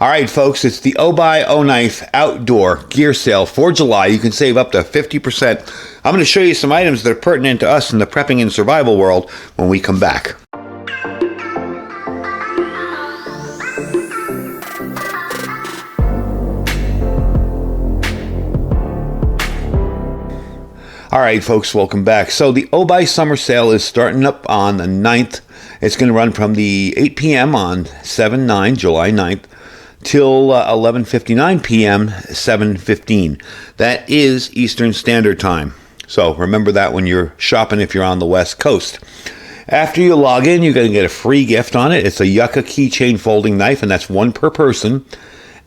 All right, folks, it's the Obuy O-Knife Outdoor Gear Sale for July. You can save up to 50%. I'm going to show you some items that are pertinent to us in the prepping and survival world when we come back. All right, folks, welcome back. So the Obuy Summer Sale is starting up on the 9th. It's going to run from the 8 p.m. on 7/9, July 9th, till 11:59 p.m., 7/15. That is Eastern Standard Time. So remember that when you're shopping if you're on the West Coast. After you log in, you're going to get a free gift on it. It's a Yucca keychain folding knife, and that's one per person.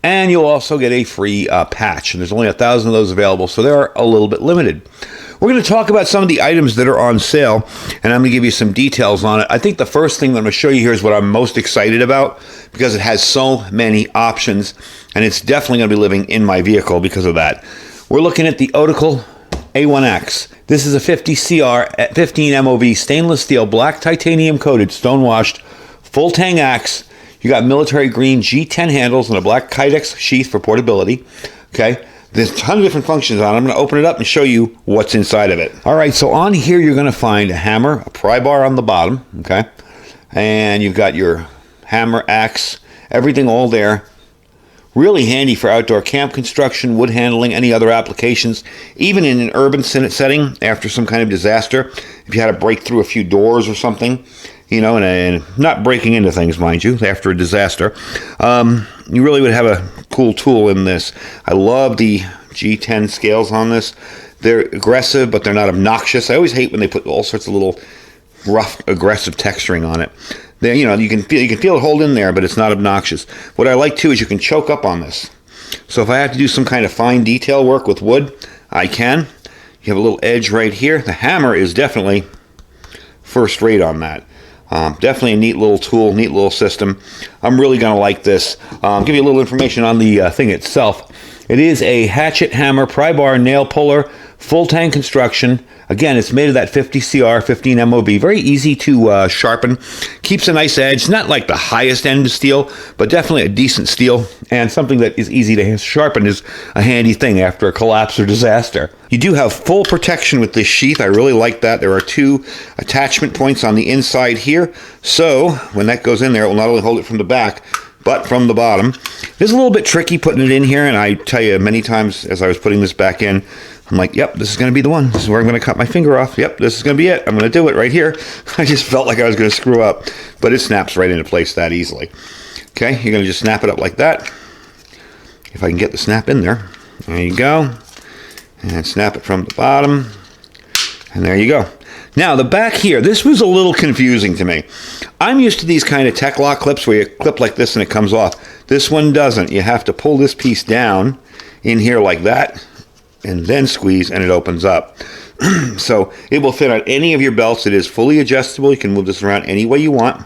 And you'll also get a free patch. And there's only 1,000 of those available, so they're a little bit limited. We're going to talk about some of the items that are on sale, and I'm going to give you some details on it. I think the first thing that I'm going to show you here is what I'm most excited about because it has so many options, and it's definitely going to be living in my vehicle because of that. We're looking at the Okinfe A1X. This is a 50 CR at 15 MOV stainless steel, black titanium coated, stone washed, full tang axe. You got military green G10 handles and a black Kydex sheath for portability. Okay. There's a ton of different functions on it. I'm going to open it up and show you what's inside of it. All right, so on here you're going to find a hammer, a pry bar on the bottom, okay? And you've got your hammer, axe, everything all there. Really handy for outdoor camp construction, wood handling, any other applications, even in an urban setting after some kind of disaster. If you had to break through a few doors or something, you know, and not breaking into things, mind you, after a disaster, you really would have a cool tool in this. I love the G10 scales on this. They're aggressive, but they're not obnoxious. I always hate when they put all sorts of little rough, aggressive texturing on it. They, you know, you can feel it hold in there, but it's not obnoxious. What I like too is you can choke up on this. So if I have to do some kind of fine detail work with wood, I can. You have a little edge right here. The hammer is definitely first rate on that. Definitely a neat little tool, neat little system. I'm really going to like this. Give you a little information on the thing itself. It is a hatchet hammer, pry bar, nail puller, full tang construction. Again, it's made of that 50 CR, 15 MOV. Very easy to sharpen. Keeps a nice edge. Not like the highest end of steel, but definitely a decent steel. And something that is easy to sharpen is a handy thing after a collapse or disaster. You do have full protection with this sheath. I really like that. There are two attachment points on the inside here. So when that goes in there, it will not only hold it from the back, but from the bottom. It's a little bit tricky putting it in here, and I tell you many times as I was putting this back in, I'm like, yep, this is going to be the one. This is where I'm going to cut my finger off. Yep, this is going to be it. I'm going to do it right here. I just felt like I was going to screw up, but it snaps right into place that easily. Okay, you're going to just snap it up like that. If I can get the snap in there. There you go. And snap it from the bottom. And there you go. Now, the back here, this was a little confusing to me. I'm used to these kind of tech lock clips where you clip like this and it comes off. This one doesn't. You have to pull this piece down in here like that and then squeeze and it opens up. So it will fit on any of your belts. It is fully adjustable. You can move this around any way you want.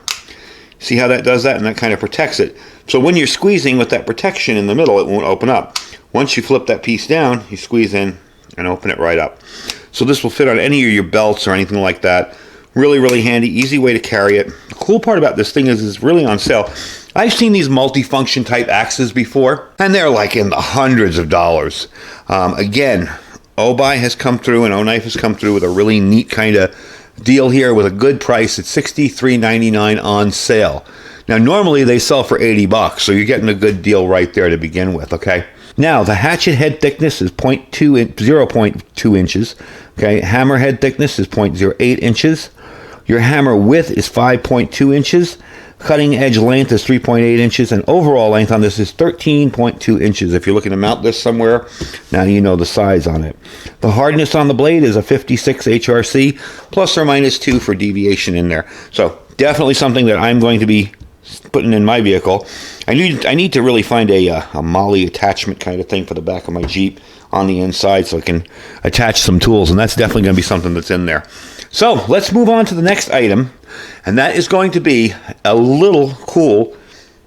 See how that does that? And that kind of protects it. So when you're squeezing with that protection in the middle, it won't open up. Once you flip that piece down, you squeeze in and open it right up. So this will fit on any of your belts or anything like that. Really, really handy, easy way to carry it. The cool part about this thing is it's really on sale. I've seen these multi-function type axes before, and they're like in the hundreds of dollars. Again, Obuy has come through and O-Knife has come through with a really neat kind of deal here with a good price. It's $63.99 on sale. Now, normally they sell for $80, so you're getting a good deal right there to begin with, okay? Now, the hatchet head thickness is 0.2 inches. Okay, hammer head thickness is 0.08 inches. Your hammer width is 5.2 inches. Cutting edge length is 3.8 inches. And overall length on this is 13.2 inches. If you're looking to mount this somewhere, now you know the size on it. The hardness on the blade is a 56 HRC, plus or minus 2 for deviation in there. So definitely something that I'm going to be putting in my vehicle. I need to really find a molly attachment kind of thing for the back of my Jeep on the inside so I can attach some tools, and that's definitely going to be something that's in there. So let's move on to the next item, and that is going to be a little cool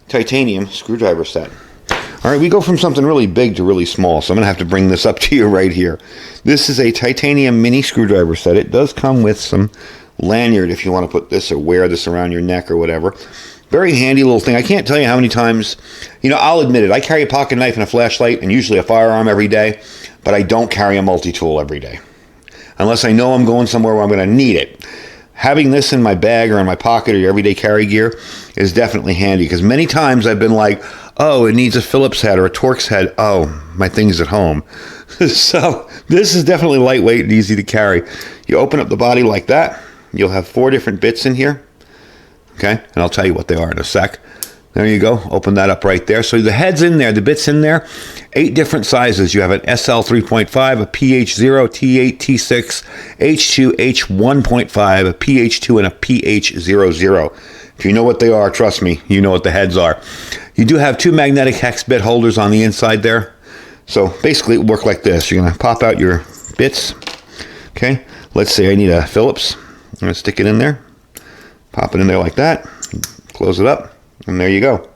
titanium screwdriver set. All right, we go from something really big to really small, so I'm going to have to bring this up to you right here. This is a titanium mini screwdriver set. It does come with some lanyard if you want to put this or wear this around your neck or whatever. Very handy little thing. I can't tell you how many times, I'll admit it. I carry a pocket knife and a flashlight and usually a firearm every day, but I don't carry a multi-tool every day. Unless I know I'm going somewhere where I'm going to need it. Having this in my bag or in my pocket or your everyday carry gear is definitely handy, because many times I've been like, oh, it needs a Phillips head or a Torx head. Oh, my thing's at home. So this is definitely lightweight and easy to carry. You open up the body like that. You'll have 4 different bits in here. Okay, and I'll tell you what they are in a sec. There you go. Open that up right there. So the head's in there, the bit's in there. 8 different sizes. You have an SL 3.5, a PH0, T8, T6, H2, H1.5, a PH2, and a PH00. If you know what they are, trust me, you know what the heads are. You do have 2 magnetic hex bit holders on the inside there. So basically it will work like this. You're going to pop out your bits. Okay, let's say I need a Phillips. I'm going to stick it in there. Pop it in there like that. Close it up. And there you go.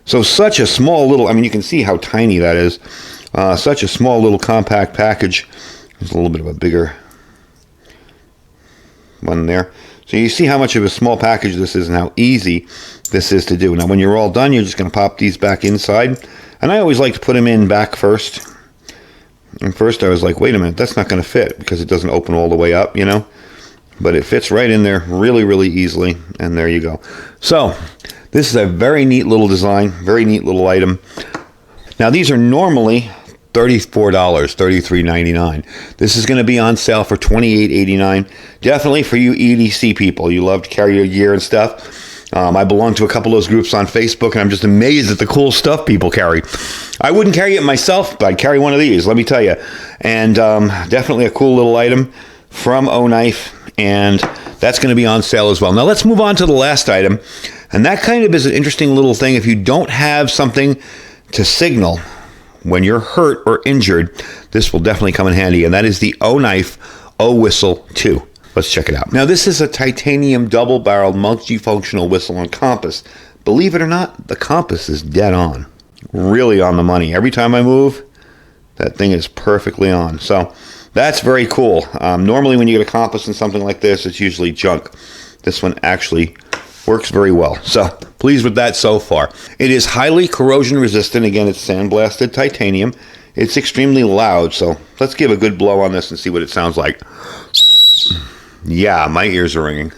So such a small little, you can see how tiny that is. Such a small little compact package. There's a little bit of a bigger one there. So you see how much of a small package this is and how easy this is to do. Now when you're all done, you're just going to pop these back inside. And I always like to put them in back first. And first I was like, wait a minute, that's not going to fit because it doesn't open all the way up, But it fits right in there really, really easily. And there you go. So this is a very neat little design, very neat little item. Now these are normally $34, $33.99. This is going to be on sale for $28.89. Definitely for you EDC people. You love to carry your gear and stuff. I belong to a couple of those groups on Facebook, and I'm just amazed at the cool stuff people carry. I wouldn't carry it myself, but I'd carry one of these, let me tell you. And definitely a cool little item from Okife, and that's going to be on sale as well. Now let's move on to the last item, and that kind of is an interesting little thing. If you don't have something to signal when you're hurt or injured, this will definitely come in handy, and that is the Okife O-Whistle 2. Let's check it out. Now this is a titanium double-barreled multifunctional whistle and compass. Believe it or not, the compass is dead on. Really on the money. Every time I move, that thing is perfectly on. So that's very cool. Normally when you get a compass and something like this, it's usually junk. This one actually works very well. So pleased with that so far. It is highly corrosion resistant. Again, it's sandblasted titanium. It's extremely loud. So let's give a good blow on this and see what it sounds like. Yeah, my ears are ringing.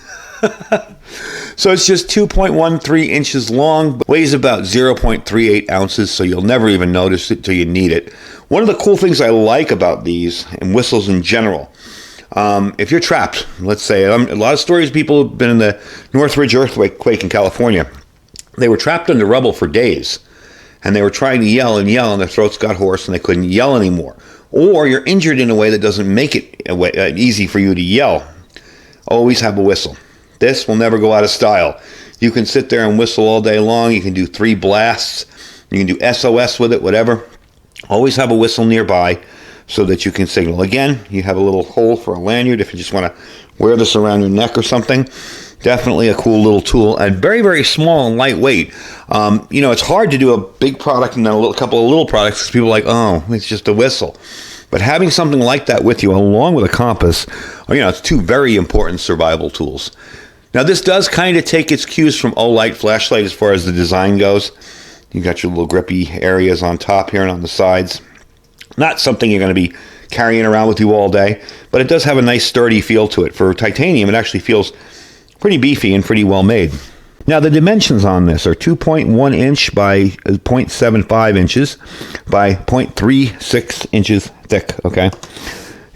So it's just 2.13 inches long, weighs about 0.38 ounces, so you'll never even notice it till you need it. One of the cool things I like about these, and whistles in general, if you're trapped, let's say, a lot of stories, people have been in the Northridge earthquake in California. They were trapped under rubble for days, and they were trying to yell, and their throats got hoarse, and they couldn't yell anymore. Or you're injured in a way that doesn't make it easy for you to yell. Always have a whistle. This will never go out of style. You can sit there and whistle all day long. You can do 3 blasts. You can do SOS with it, whatever. Always have a whistle nearby so that you can signal. Again, you have a little hole for a lanyard if you just want to wear this around your neck or something. Definitely a cool little tool, and very, very small and lightweight. It's hard to do a big product and then a couple of little products because people are like, oh, it's just a whistle. But having something like that with you, along with a compass, it's 2 very important survival tools. Now, this does kind of take its cues from Olight flashlight as far as the design goes. You got your little grippy areas on top here and on the sides. Not something you're going to be carrying around with you all day, but it does have a nice sturdy feel to it. For titanium, it actually feels pretty beefy and pretty well made. Now, the dimensions on this are 2.1 inch by 0.75 inches by 0.36 inches thick, okay?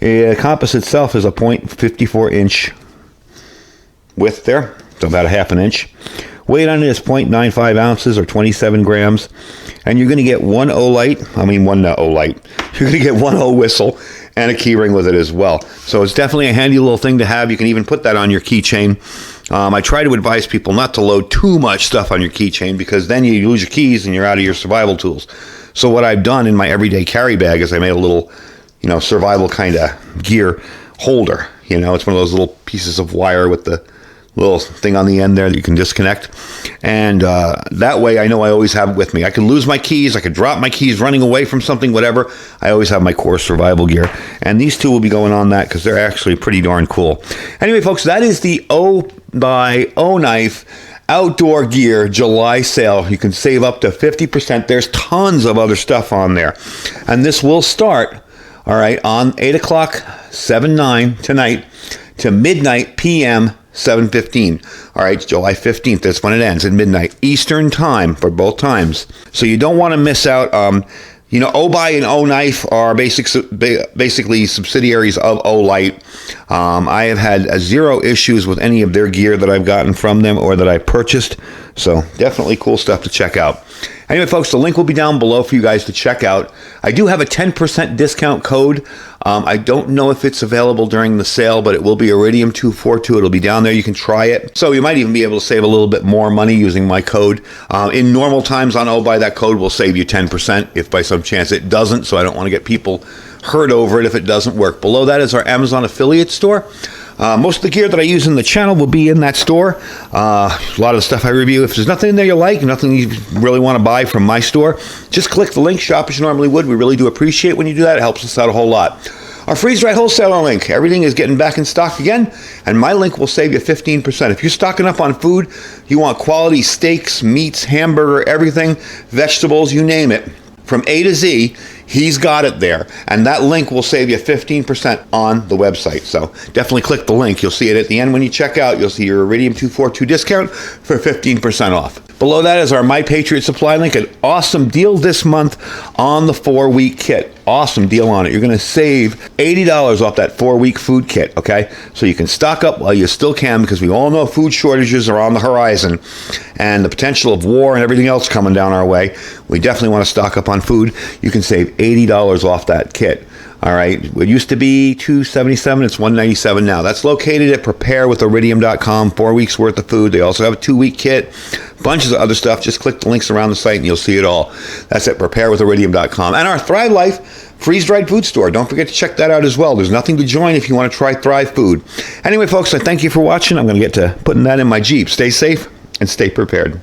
The compass itself is a 0.54 inch width there, so about a half an inch. Weight on it is 0.95 ounces or 27 grams. And you're going to get one Olight. You're going to get one O-Whistle and a key ring with it as well. So it's definitely a handy little thing to have. You can even put that on your keychain. I try to advise people not to load too much stuff on your keychain because then you lose your keys and you're out of your survival tools. So what I've done in my everyday carry bag is I made a little, survival kind of gear holder. It's one of those little pieces of wire with the little thing on the end there that you can disconnect. And that way I know I always have it with me. I could lose my keys. I could drop my keys running away from something, whatever. I always have my core survival gear. And these 2 will be going on that because they're actually pretty darn cool. Anyway, folks, that is the Obuy Okife outdoor gear July sale. You can save up to 50%. There's tons of other stuff on there. And this will start, all right, on 8 o'clock, 7/9 tonight to midnight p.m., 7:15. All right, July 15th. That's when it ends at midnight Eastern time for both times. So you don't want to miss out. Obuy and O-Knife are basically subsidiaries of Olight. I have had zero issues with any of their gear that I've gotten from them or that I purchased. So definitely cool stuff to check out. Anyway, folks, the link will be down below for you guys to check out. I do have a 10% discount code. I don't know if it's available during the sale, but it will be Iridium 242. It'll be down there. You can try it. So you might even be able to save a little bit more money using my code. In normal times on Obuy, that code will save you 10% if by some chance it doesn't. So I don't want to get people hurt over it if it doesn't work. Below that is our Amazon affiliate store. Most of the gear that I use in the channel will be in that store. A lot of the stuff I review. If there's nothing in there you like, nothing you really want to buy from my store, just click the link, shop as you normally would. We really do appreciate when you do that. It helps us out a whole lot. Our freeze-dried wholesaler link. Everything is getting back in stock again, and my link will save you 15%. If you're stocking up on food, you want quality steaks, meats, hamburger, everything, vegetables, you name it, from A to Z, he's got it there. And that link will save you 15% on the website. So definitely click the link. You'll see it at the end when you check out. You'll see your Iridium 242 discount for 15% off. Below that is our My Patriot Supply link. An awesome deal this month on the 4-week kit. Awesome deal on it. You're going to save $80 off that 4-week food kit, okay? So you can stock up while you still can, because we all know food shortages are on the horizon and the potential of war and everything else coming down our way. We definitely want to stock up on food. You can save $80 off that kit. All right, it used to be $277. It's $197 now. That's located at preparewithiridium.com. 4 weeks worth of food. They also have a 2-week kit, bunches of other stuff. Just click the links around the site and you'll see it all. That's at preparewithiridium.com. And our Thrive Life freeze-dried food store. Don't forget to check that out as well. There's nothing to join if you want to try Thrive food. Anyway, folks, I thank you for watching. I'm going to get to putting that in my Jeep. Stay safe and stay prepared.